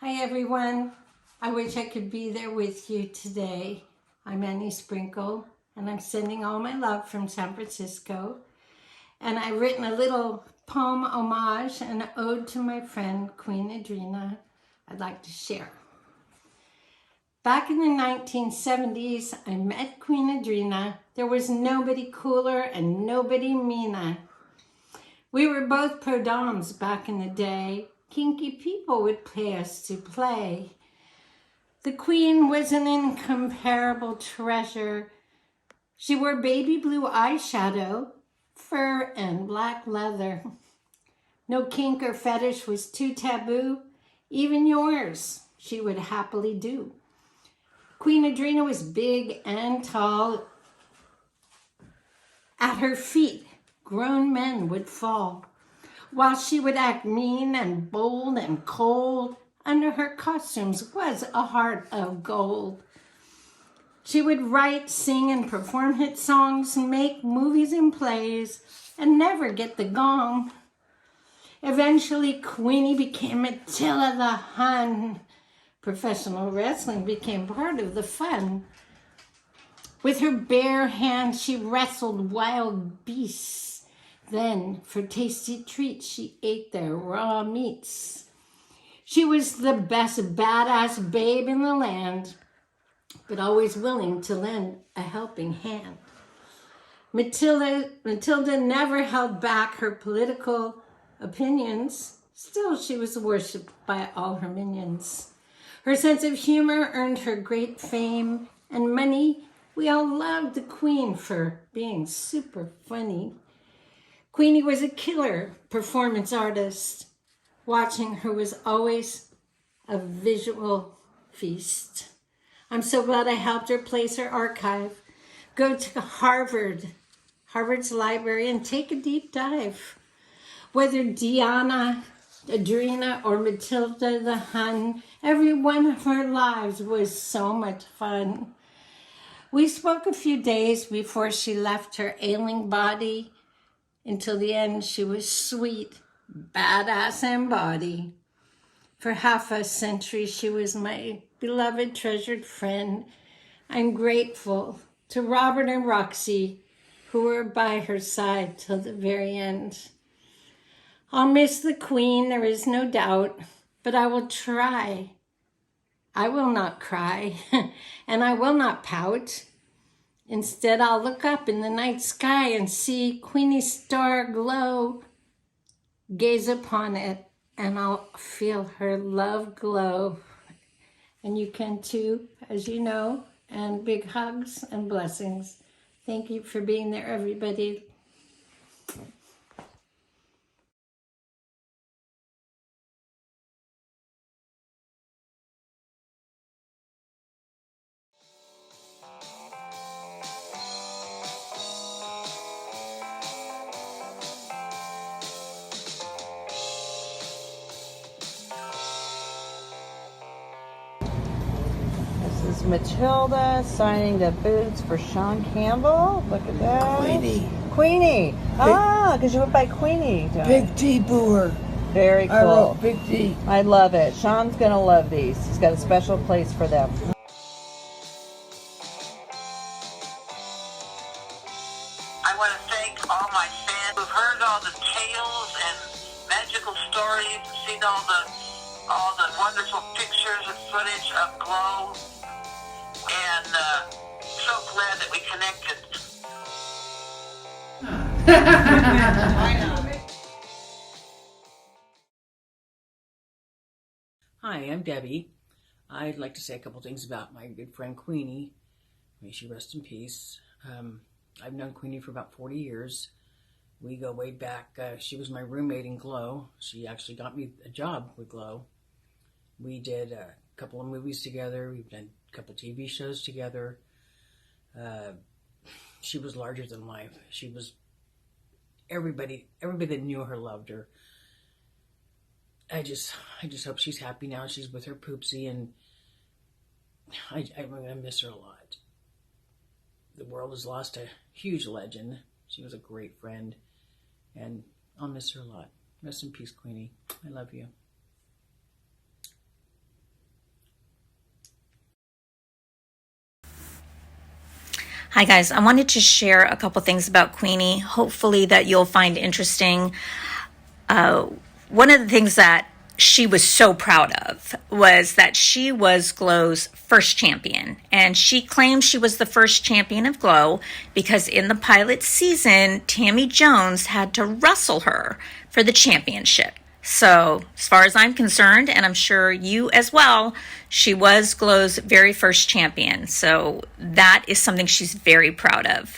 Hi everyone. I wish I could be there with you today. I'm Annie Sprinkle and I'm sending all my love from San Francisco. And I've written a little poem homage and ode to my friend Queen Adrena I'd like to share. Back in the 1970s, I met Queen Adrena. There was nobody cooler and nobody meaner. We were both pro doms back in the day. Kinky people would pay us to play. The Queen was an incomparable treasure. She wore baby blue eyeshadow, fur, and black leather. No kink or fetish was too taboo. Even yours she would happily do. Queen Adrena was big and tall. At her feet, grown men would fall. While she would act mean and bold and cold, under her costumes was a heart of gold. She would write, sing, and perform hit songs, make movies and plays, and never get the gong. Eventually, Queenie became Matilda the Hun. Professional wrestling became part of the fun. With her bare hands, she wrestled wild beasts. Then, for tasty treats, she ate their raw meats. She was the best badass babe in the land, but always willing to lend a helping hand. Matilda never held back her political opinions. Still, she was worshipped by all her minions. Her sense of humor earned her great fame and money. We all loved the Queen for being super funny. Queenie was a killer performance artist. Watching her was always a visual feast. I'm so glad I helped her place her archive. Go to Harvard's library, and take a deep dive. Whether Deanna, Adrena, or Matilda the Hun, every one of her lives was so much fun. We spoke a few days before she left her ailing body. Until the end, she was sweet, badass and body. For half a century, she was my beloved, treasured friend. I'm grateful to Robert and Roxy, who were by her side till the very end. I'll miss the Queen, there is no doubt, but I will try. I will not cry, and I will not pout. Instead, I'll look up in the night sky and see Queenie's star glow. Gaze upon it, and I'll feel her love glow. And you can too, as you know, and big hugs and blessings. Thank you for being there, everybody. This is Matilda signing the boots for Shawn Campbell. Look at that. Queenie. Because you went by Queenie. Big Dee Booher. Very cool. I wrote Big D. I love it. Shawn's going to love these. He's got a special place for them. I want to thank all my fans who've heard all the tales and magical stories, and seen all the wonderful pictures and footage of G.L.O.W. And so glad that we connected. Hi, I'm Debi. I'd like to say a couple things about my good friend Queenie. May she rest in peace. I've known Queenie for about 40 years. We go way back. She was my roommate in G.L.O.W. She actually got me a job with G.L.O.W. We did a couple of movies together. We've done a couple TV shows together. She was larger than life. She was everybody that knew her loved her. I just hope she's happy now. She's with her poopsie, and I'm gonna miss her a lot. The world has lost a huge legend. She was a great friend, and I'll miss her a lot. Rest in peace, Queenie. I love you. Hi guys, I wanted to share a couple things about Queenie, hopefully that you'll find interesting. One of the things that she was so proud of was that she was G.L.O.'s first champion. And she claimed she was the first champion of G.L.O. because in the pilot season, Tammy Jones had to wrestle her for the championship. So as far as I'm concerned, and I'm sure you as well, she was G.L.O.'s very first champion. So that is something she's very proud of.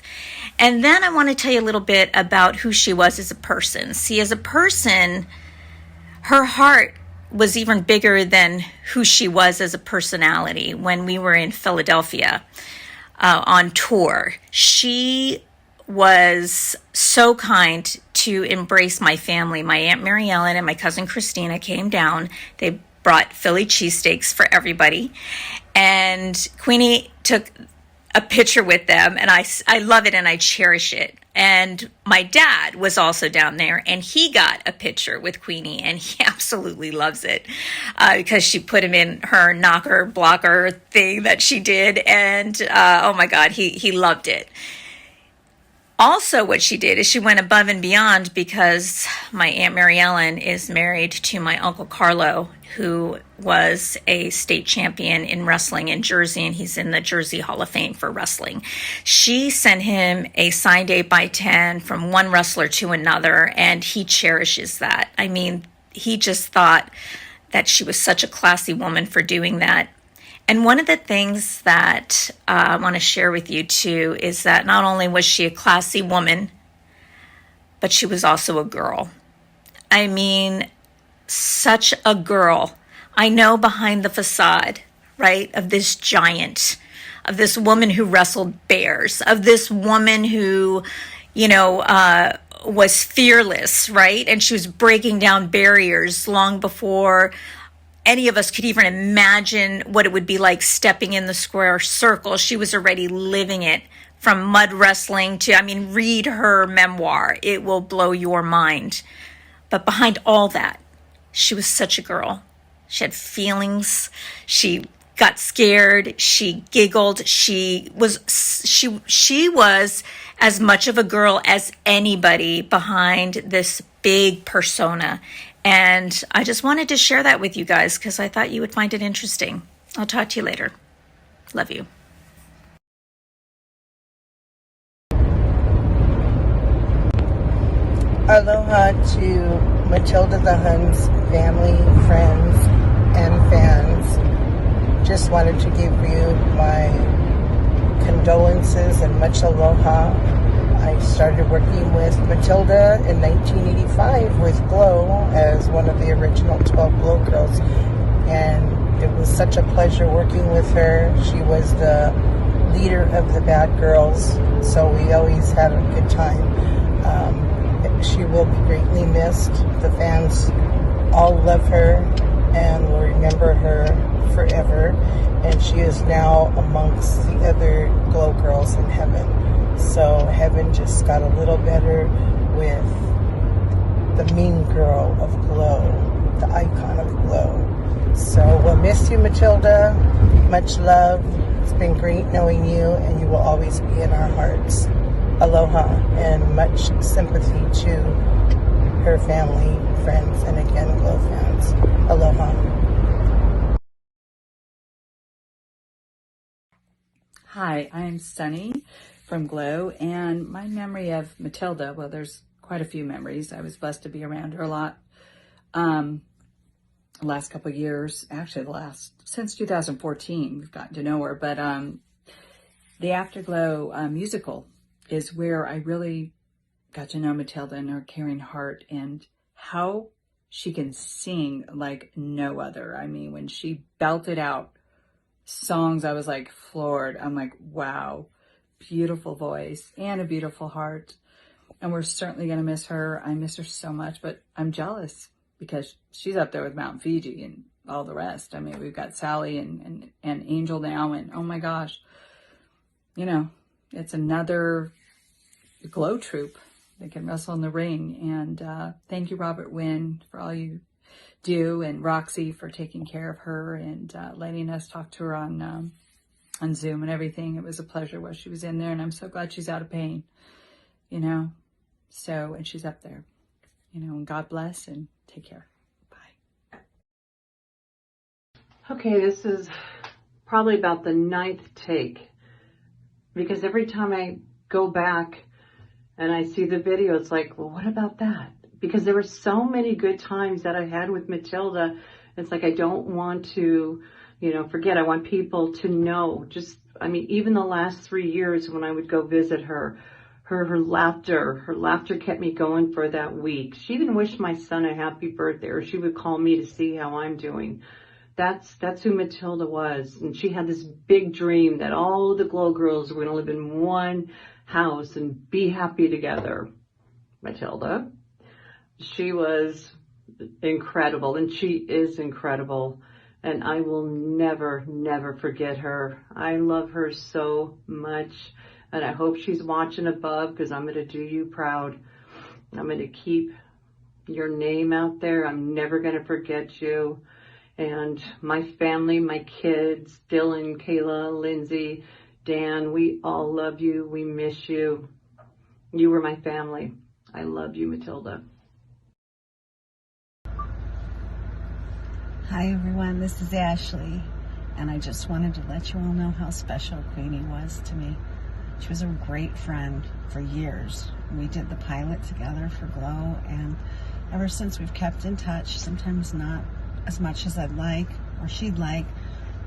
And then I want to tell you a little bit about who she was as a person. See, as a person, her heart was even bigger than who she was as a personality. When we were in Philadelphia on tour, she was so kind to embrace my family. My Aunt Mary Ellen and my cousin Christina came down. They brought Philly cheesesteaks for everybody. And Queenie took a picture with them, and I love it and I cherish it. And my dad was also down there, and he got a picture with Queenie, and he absolutely loves it because she put him in her knocker blocker thing that she did, and oh my God, he loved it. Also, what she did is she went above and beyond because my Aunt Mary Ellen is married to my Uncle Carlo, who was a state champion in wrestling in Jersey, and he's in the Jersey Hall of Fame for wrestling. She sent him a signed 8x10 from one wrestler to another, and he cherishes that. I mean, he just thought that she was such a classy woman for doing that. And one of the things that I want to share with you too is that not only was she a classy woman, but she was also a girl. I mean, such a girl. I know behind the facade, right, of this giant, of this woman who wrestled bears, of this woman who, was fearless, right? And she was breaking down barriers long before any of us could even imagine what it would be like stepping in the square circle. She was already living it, from mud wrestling to, read her memoir. It will blow your mind. But behind all that, she was such a girl. She had feelings. She got scared. She giggled. She was as much of a girl as anybody behind this big persona. And I just wanted to share that with you guys because I thought you would find it interesting. I'll talk to you later. Love you. Aloha to Matilda the Hun's family, friends, and fans. Just wanted to give you my condolences and much aloha. I started working with Matilda in 1985 with G.L.O. as one of the original 12 G.L.O. girls, and it was such a pleasure working with her. She was the leader of the bad girls, so we always had a good time. She will be greatly missed. The fans all love her and will remember her forever, and she is now amongst the other G.L.O. girls in heaven. So heaven just got a little better with the mean girl of G.L.O., the icon of G.L.O. So we'll miss you, Matilda. Much love. It's been great knowing you, and you will always be in our hearts. Aloha, and much sympathy to her family, friends, and again, G.L.O. fans. Aloha. Hi, I'm Sunny from G.L.O., and my memory of Matilda, well, there's quite a few memories. I was blessed to be around her a lot. The last couple of years, actually since 2014, we've gotten to know her, but the Afterglow musical is where I really got to know Matilda and her caring heart and how she can sing like no other. I mean, when she belted out songs, I was like floored. I'm like, wow, beautiful voice and a beautiful heart. And we're certainly going to miss her. I miss her so much, but I'm jealous because she's up there with Mount Fiji and all the rest. I mean, we've got Sally and Angel now, and oh my gosh, it's another G.L.O. troop that can wrestle in the ring. And thank you, Robert Wynn, for all you do, and Roxy for taking care of her and letting us talk to her on on Zoom and everything. It was a pleasure while she was in there, and I'm so glad she's out of pain, you know. So, and she's up there, you know, and God bless and take care. Bye. Okay, this is probably about the 9th take, because every time I go back and I see the video, it's like, well, what about that? Because there were so many good times that I had with Matilda. It's like, I don't want to, you know, forget. I want people to know, just, I mean, even the last 3 years when I would go visit her, her laughter kept me going for that week. She even wished my son a happy birthday, or she would call me to see how I'm doing. That's who Matilda was. And she had this big dream that all the G.L.O.W girls were going to live in one house and be happy together. Matilda, she was incredible, and she is incredible. And I will never, never forget her. I love her so much. And I hope she's watching above, because I'm going to do you proud. I'm going to keep your name out there. I'm never going to forget you. And my family, my kids, Dylan, Kayla, Lindsay, Dan, we all love you. We miss you. You were my family. I love you, Matilda. Hi everyone, this is Ashley, and I just wanted to let you all know how special Queenie was to me. She was a great friend for years. We did the pilot together for G.L.O.W, and ever since we've kept in touch, sometimes not as much as I'd like or she'd like,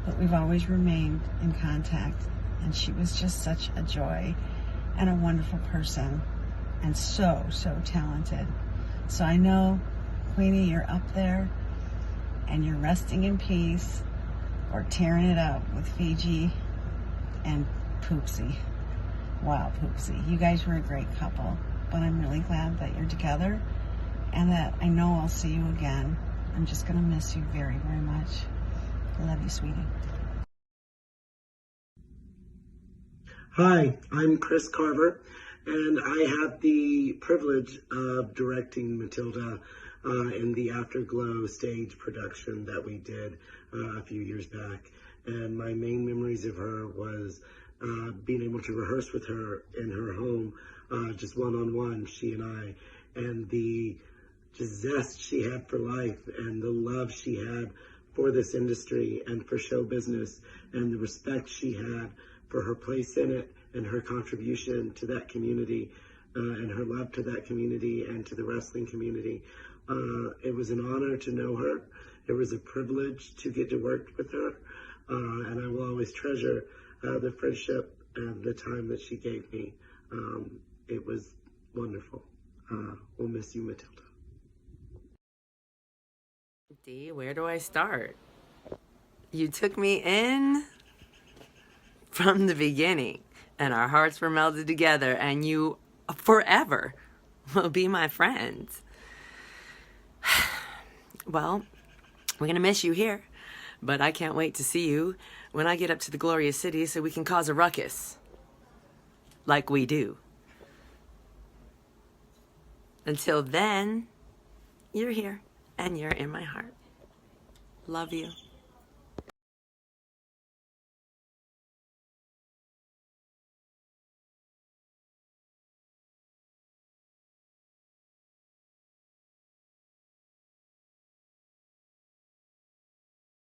but we've always remained in contact, and she was just such a joy and a wonderful person, and so talented. So I know, Queenie, you're up there and you're resting in peace or tearing it up with Fiji and Poopsie. Wow, Poopsie. You guys were a great couple, but I'm really glad that you're together and that I know I'll see you again. I'm just going to miss you very, very much. I love you, sweetie. Hi, I'm Chris Carver, and I have the privilege of directing Matilda in the Afterglow stage production that we did a few years back. And my main memories of her was being able to rehearse with her in her home, just one-on-one, she and I, and the zest she had for life and the love she had for this industry and for show business, and the respect she had for her place in it and her contribution to that community, and her love to that community and to the wrestling community. It was an honor to know her. It was a privilege to get to work with her, and I will always treasure the friendship and the time that she gave me. It was wonderful. We'll miss you, Matilda. Dee, where do I start? You took me in from the beginning, and our hearts were melded together, and you forever will be my friends. Well, we're going to miss you here, but I can't wait to see you when I get up to the glorious city so we can cause a ruckus, like we do. Until then, you're here, and you're in my heart. Love you.